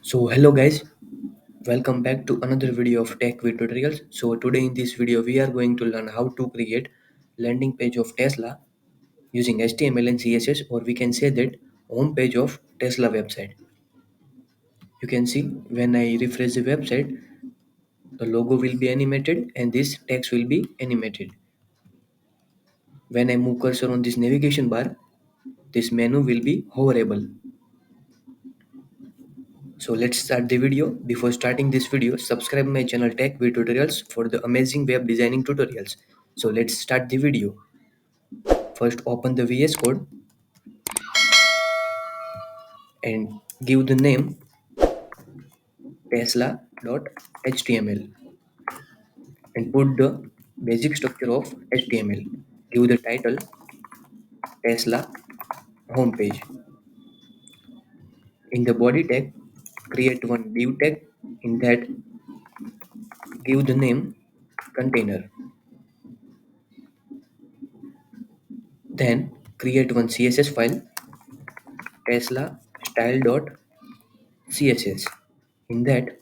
So hello guys, welcome back to another video of Tech with Tutorials. So today in this video we are going to learn how to create landing page of Tesla using HTML and CSS, or we can say that home page of Tesla website. You can see when I refresh the website, the logo will be animated and this text will be animated. When I move cursor on this navigation bar, this menu will be hoverable. So let's start the video. Before starting this video, subscribe my channel Tech with Tutorials for the amazing web designing tutorials. So let's start the video. First open the VS Code and give the name tesla.html and put the basic structure of HTML. Give the title Tesla homepage. In the body tag, create one div tag. In that, give the name container. Then create one CSS file tesla style.css. In that,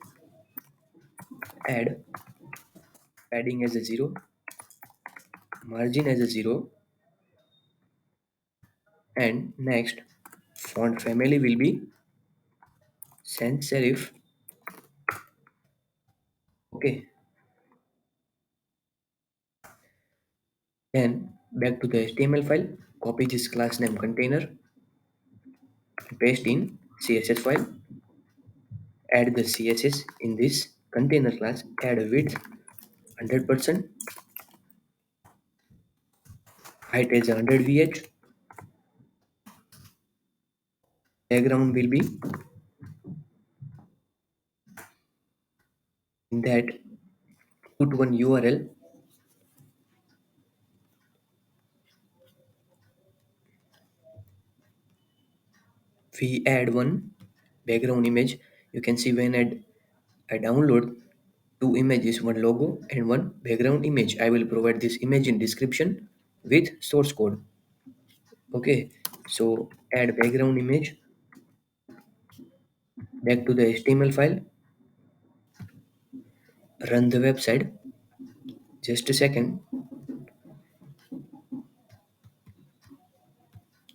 add padding as a 0, margin as a 0, and next font family will be sans serif. Okay, then back to the HTML file, copy this class name container, paste in CSS file, add the CSS in this container class, add a width 100%, height as 100 VH, background will be in that, put one URL, we add one background image. You can see when I download two images, one logo and one background image. I will provide this image in description with source code. Okay, so add background image, back to the HTML file, run the website. Just a second,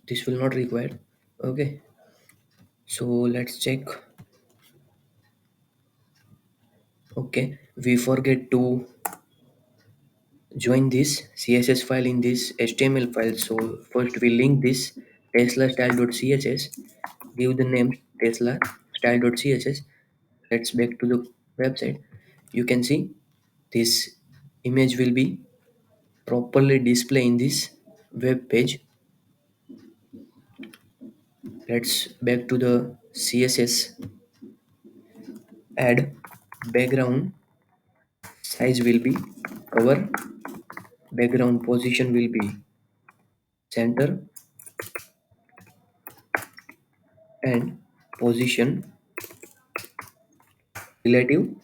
this will not require. Okay, so let's check. Okay, we forget to join this CSS file in this HTML file. So first we link this tesla style.css, give the name tesla style.css. Let's back to the website. You can see this image will be properly displayed in this web page. Let's back to the CSS, add background size will be cover, background position will be center, and position relative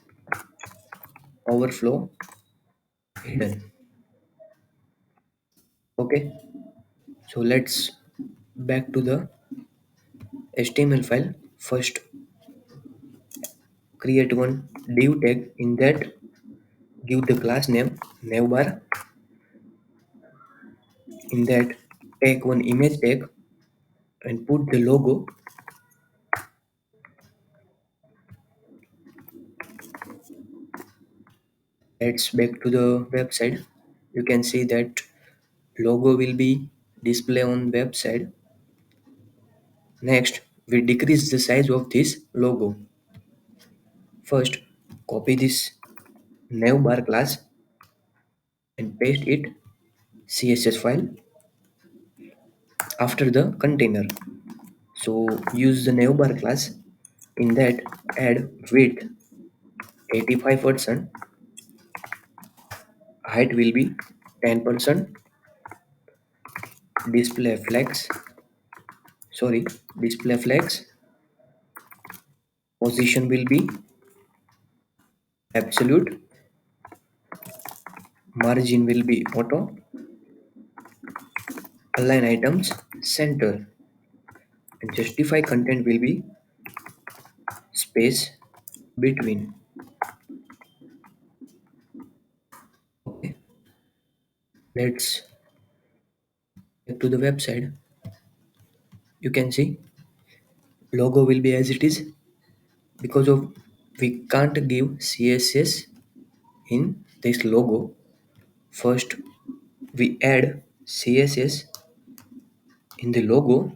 overflow hidden. Okay, so let's back to the HTML file. First create one div tag. In that, give the class name navbar. In that, take one image tag and put the logo. Let's back to the website. You can see that logo will be displayed on website. Next, we decrease the size of this logo. First, copy this navbar class and paste it CSS file after the container. So use the navbar class. In that, add width 85%, height will be 10%, display flex, display flex, position will be absolute, margin will be auto, align items center, and justify content will be space between. Okay, let's get to the website. You can see logo will be as it is because of we can't give CSS in this logo. First we add CSS in the logo,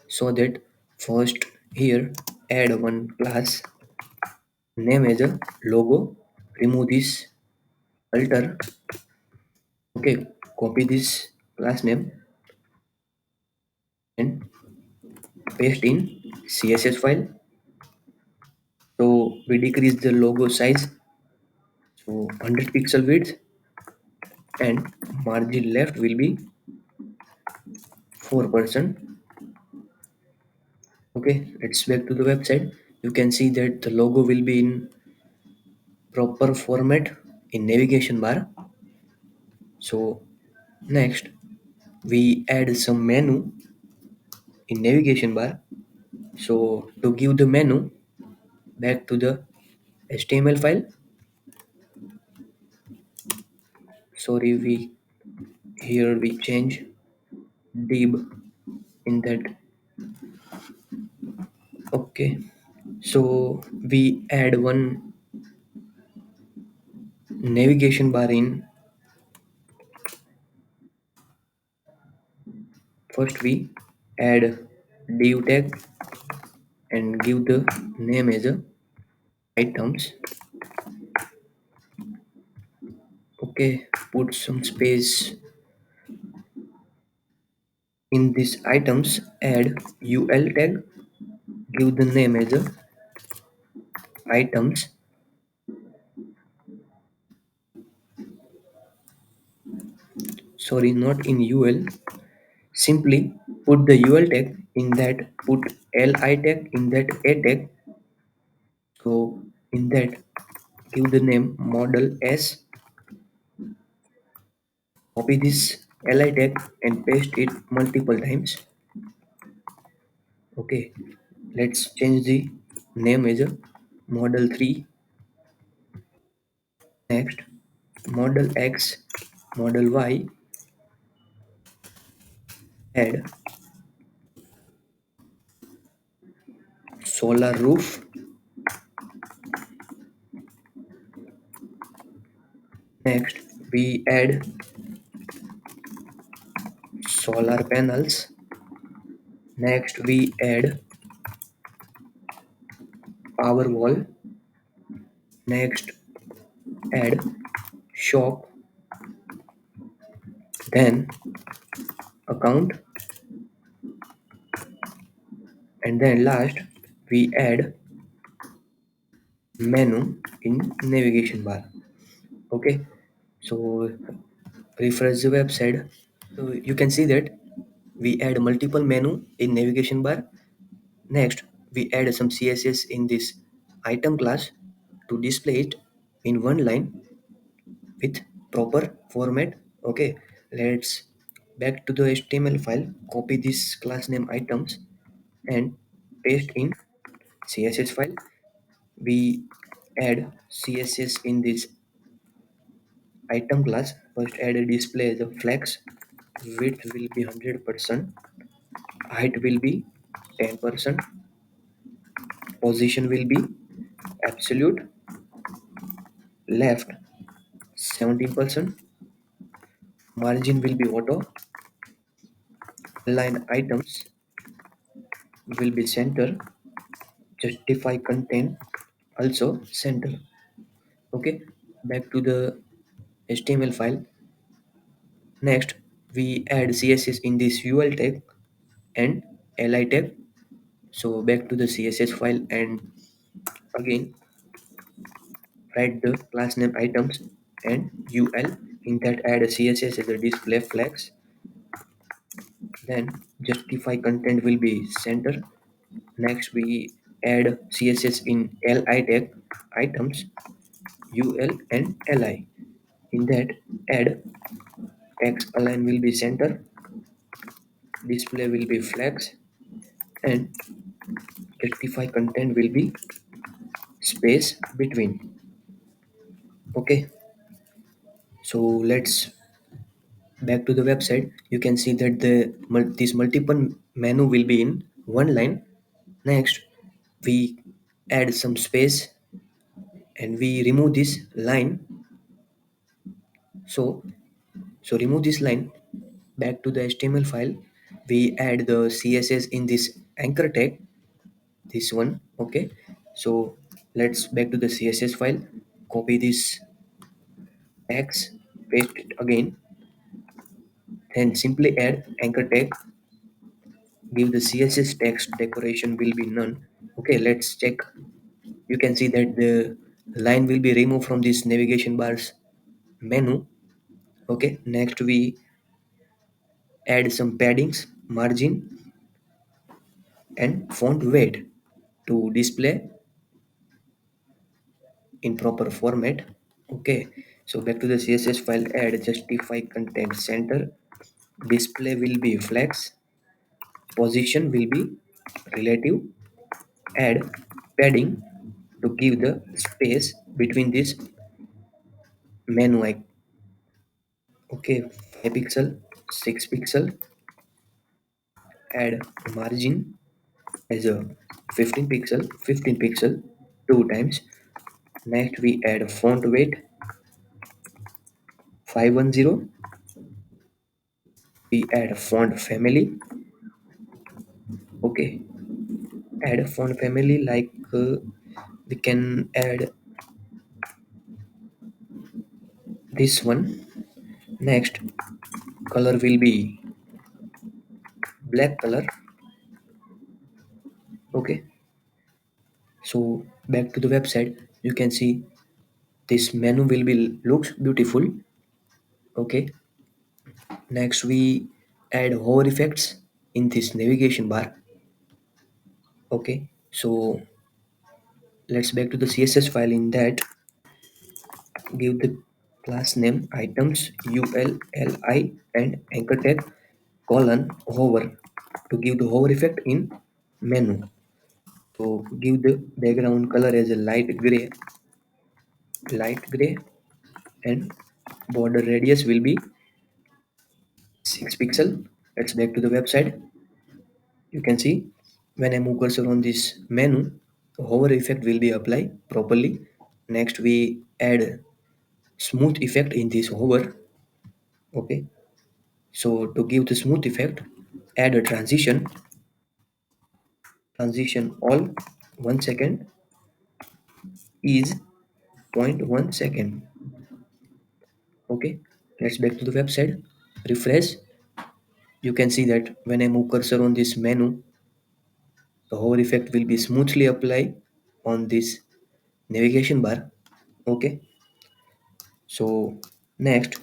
so that first here add one class name as a logo, remove this alter. Okay, copy this class name and paste in CSS file. So we decrease the logo size, so 100 pixel width, and margin left will be 4%. Okay, let's back to the website. You can see that the logo will be in proper format in navigation bar. So next we add some menu in navigation bar. So to give the menu, back to the HTML file. Sorry, we here we change div in that. Okay, so we add one navigation bar in. First we add div tag and give the name as a items. Okay, put some space in this items, add ul tag, give the name as a items. Sorry, not in ul. Simply put the ul tag in that, put li tag in that a tag. So in that give the name model s, copy this li tag and paste it multiple times. Okay, let's change the name as a model 3. Next, model x, model y, add solar roof. Next we add solar panels. Next we add power wall. Next add shop, then account, and then last we add menu in navigation bar. Okay, so refresh the website. So you can see that we add multiple menu in navigation bar. Next we add some CSS in this item class to display it in one line with proper format. Okay, let's back to the HTML file, copy this class name items and paste in CSS file. We add CSS in this item class. First add a display as a flex, width will be 100%, height will be 10%, position will be absolute, left 17%, margin will be auto, align items will be center, justify content also center. Okay, back to the HTML file. Next we add CSS in this ul tag and li tag. So back to the CSS file and again write the class name items and ul. In that add a CSS as a display flex, then justify content will be center. Next we add CSS in li tag items, ul and li. In that add text align will be center, display will be flex, and justify content will be space between. Okay, so let's back to the website. You can see that this multiple menu will be in one line. Next, we add some space and we remove this line. So so remove this line. Back to the HTML file, we add the CSS in this anchor tag, this one. Okay, so let's back to the CSS file, copy this text, paste it again, then simply add anchor tag, give the CSS text decoration will be none. Okay, let's check. You can see that the line will be removed from this navigation bars menu. Okay, next we add some paddings, margin and font weight to display in proper format. Okay, so back to the CSS file, add justify content center, display will be flex, position will be relative, add padding to give the space between this menu icon. Okay, 5 pixel, 6 pixel, add margin as a 15 pixel, 15 pixel, two times. Next we add font weight 510. We add font family. Okay, add a font family like we can add this one. Next, color will be black color. Okay, so back to the website, you can see this menu will be looks beautiful. Okay, next we add hover effects in this navigation bar. Okay, so let's back to the CSS file. In that, give the class name items ulli and anchor tag colon hover to give the hover effect in menu. So give the background color as a light gray, and border radius will be 6 pixel. Let's back to the website. You can see when I move cursor on this menu, the hover effect will be applied properly. Next we add smooth effect in this hover. Okay, so to give the smooth effect, add a transition all 1 second is zero point 0.1 second. Okay, let's back to the website, refresh. You can see that when I move cursor on this menu, the hover effect will be smoothly applied on this navigation bar. Okay, so next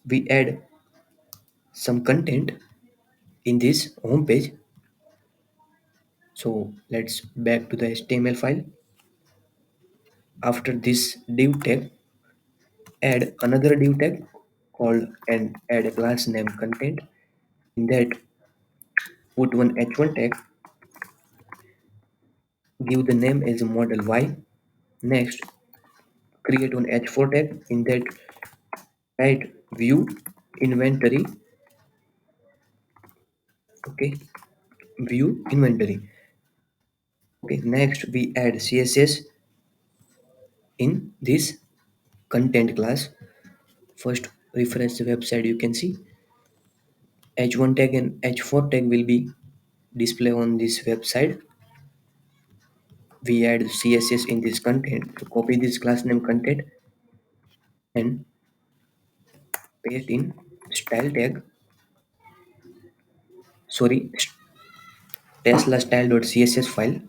we add some content in this home page. So let's back to the HTML file. After this div tag, add another div tag called and add a class name content. In that, put one h1 tag, give the name as a model y. Next, create one h4 tag. In that, write view inventory. Okay, view inventory. Okay, next we add CSS in this content class. First, refresh the website. You can see h1 tag and h4 tag will be display on this website. We add CSS in this content. To copy this class name content and paste in style tag. Sorry, Tesla style.css file.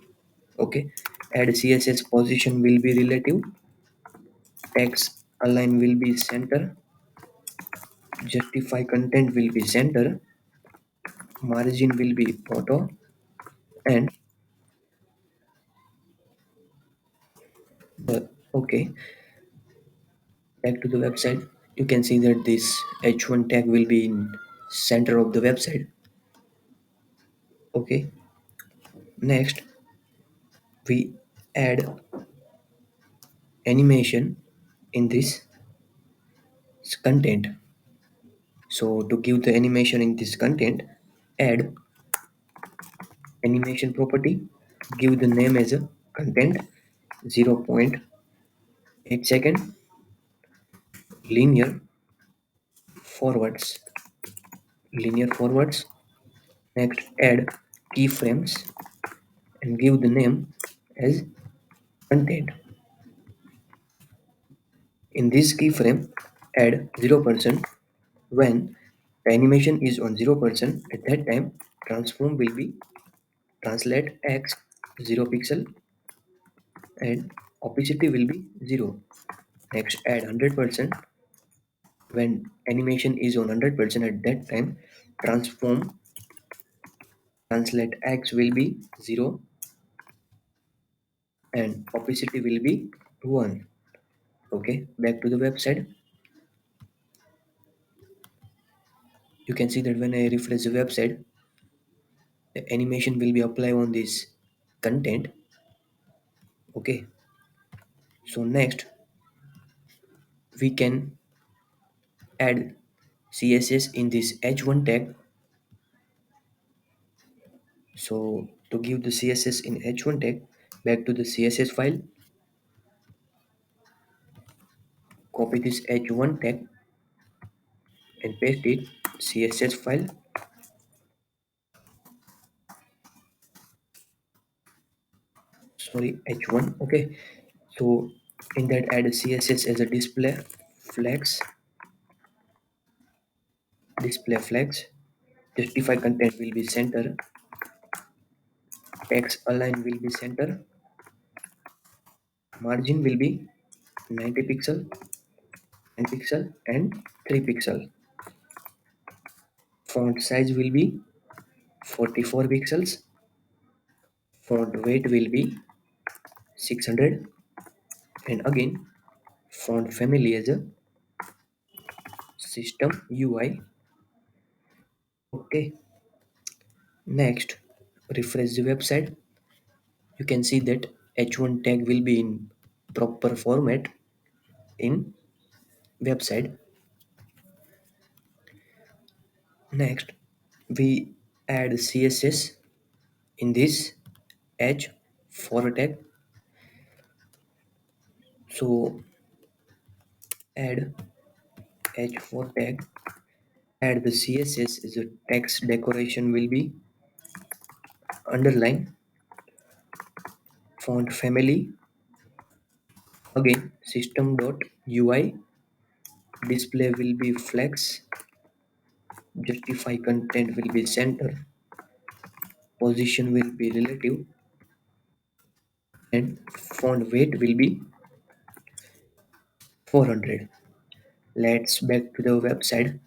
Okay, add CSS position will be relative, text align will be center, justify content will be center, margin will be auto, and okay, back to the website. You can see that this h1 tag will be in center of the website. Okay, next we add animation in this content. So to give the animation in this content, add animation property, give the name as a content 0.8 second, linear forwards, linear forwards. Next, add keyframes and give the name as content. In this keyframe, add 0% when the animation is on 0%. At that time, transform will be translate x 0 pixel and opacity will be 0. Next, add 100% when animation is on 100%. At that time, transform translate x will be 0 and opacity will be 1. Okay, back to the website. You can see that when I refresh the website, the animation will be applied on this content. Okay, so next we can add CSS in this h1 tag. So to give the CSS in h1 tag, back to the CSS file, copy this h1 tag and paste it CSS file. Sorry, h1. Okay, so in that add CSS as a display flags. Justify content will be center, text align will be center, margin will be 90 pixel, 10 pixel and 3 pixel. Font size will be 44 pixels. Font weight will be 600 and again font family as a system UI. Okay, next refresh the website. You can see that h1 tag will be in proper format in website. Next we add CSS in this h4 tag. So add h4 tag, add the CSS as a text decoration will be underline, font family, again system.ui, display will be flex, justify content will be center, position will be relative, and font weight will be 400. Let's back to the website.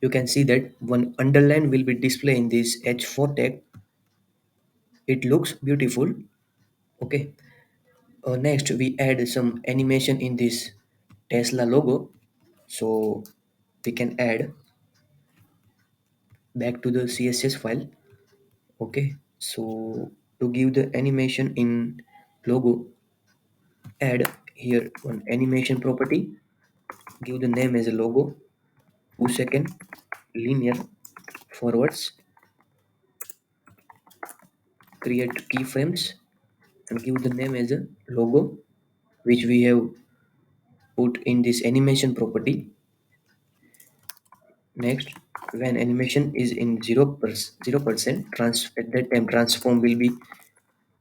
You can see that one underline will be displayed in this h4 tag. It looks beautiful. Okay, next we add some animation in this Tesla logo. So we can add back to the CSS file. Okay, so to give the animation in logo, add here one animation property, give the name as a logo, 2-second, linear forwards, create keyframes and give the name as a logo which we have put in this animation property. Next, when animation is in 0%, at that time transform will be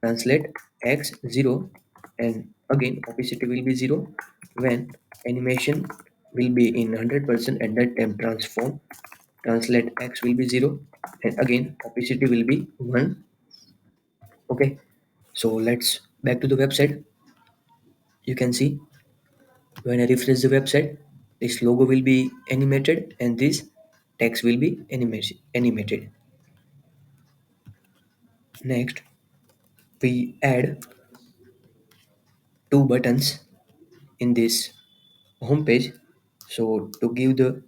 translate x 0 and again opacity will be 0. When animation will be in 100%, at that time transform translate x will be 0 and again opacity will be 1. Okay, so let's back to the website. You can see when I refresh the website, this logo will be animated and this text will be animated. Next, we add two buttons in this home page. So to give the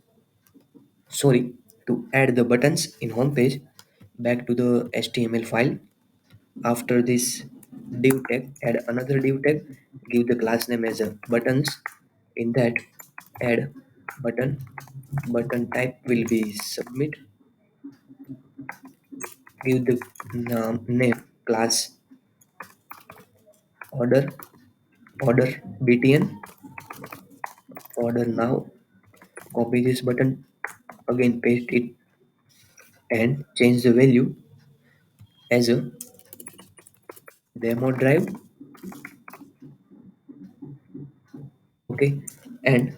sorry to add the buttons in home page, back to the HTML file. After this div tag, add another div tag, give the class name as a buttons. In that, add button. Button type will be submit. Give the name class order, order btn, order now. Copy this button, again paste it and change the value as a demo drive. Okay, and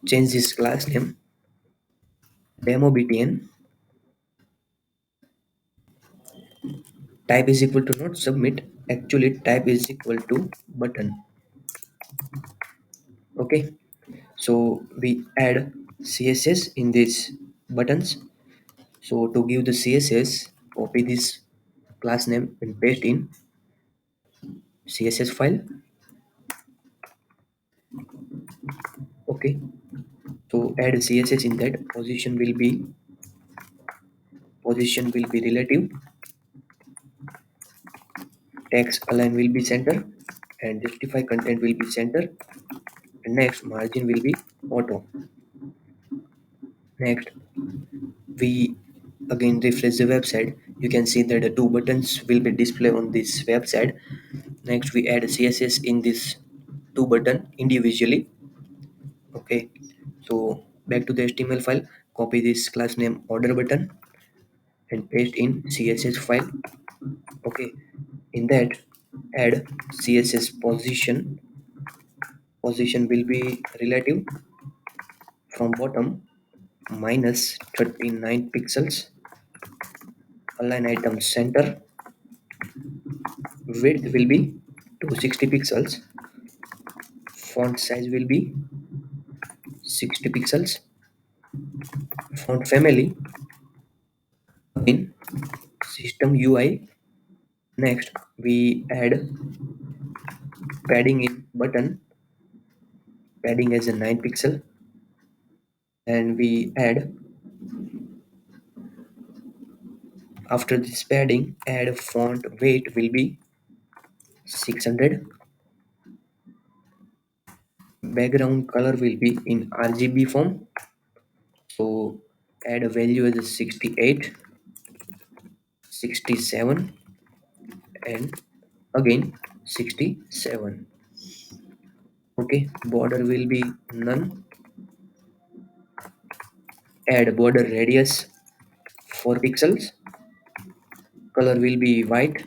change this class name demo btn. Type is equal to not submit, actually type is equal to button. Okay, so we add css in these buttons. So to give the css, copy this class name and paste in css file. Okay, so add css in that. Position will be relative, text align will be center, and justify content will be center, and next margin will be auto. Next, we again refresh the website. You can see that the two buttons will be displayed on this website. Next, we add css in this two button individually. Okay, so back to the html file, copy this class name order button and paste in css file. Okay, in that, add css position. Position will be relative, from bottom minus 39 pixels, align item center, width will be 260 pixels, font size will be 60 pixels, font family in system UI. Next, we add padding in button, padding as a 9 pixel, and we add, after this padding, add font weight will be 600, background color will be in RGB form. So add a value as a 68, 67, and again 67. Okay, border will be none, add border radius 4 pixels, color will be white,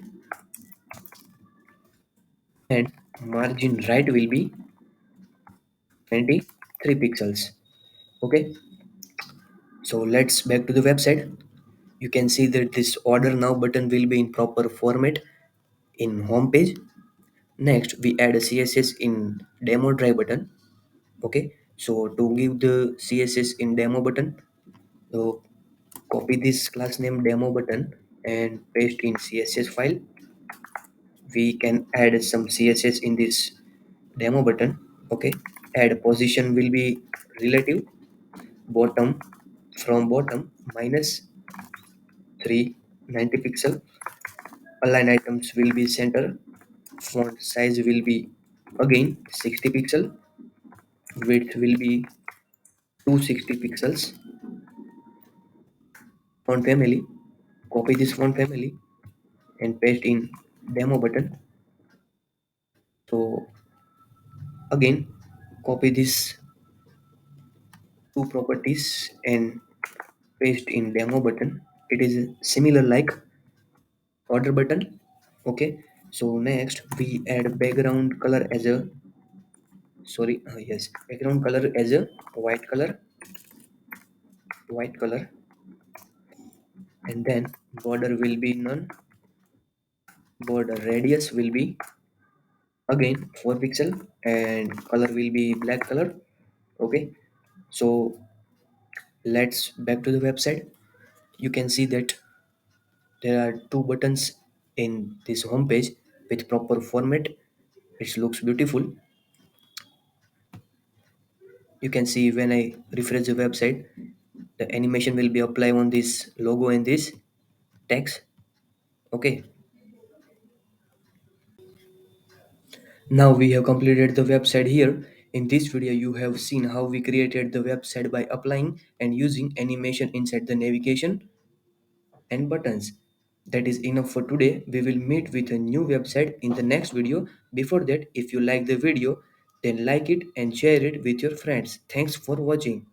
and margin right will be 23 pixels. Okay, so let's back to the website. You can see that this order now button will be in proper format in home page. Next, we add a css in demo drive button. Okay, so to give the css in demo button, so copy this class name demo button and paste in css file. We can add some css in this demo button. Okay, add position will be relative, bottom, from bottom minus 390 pixel, align items will be center, font size will be again 60 pixel, width will be 260 pixels, font family, copy this font family and paste in demo button. So again, copy these two properties and paste in demo button. It is similar like order button. Okay, so next we add background color as a, sorry, yes, background color as a white color, white color, and then border will be none, border radius will be again 4 pixel, and color will be black color. Okay, so let's back to the website. You can see that there are two buttons in this home page with proper format. It looks beautiful. You can see when I refresh the website, the animation will be applied on this logo and this text. Okay, Now we have completed the website here. In this video, you have seen how we created the website by applying and using animation inside the navigation and buttons. That is enough for today. We will meet with a new website in the next video. Before that, if you like the video, then like it and share it with your friends. Thanks for watching.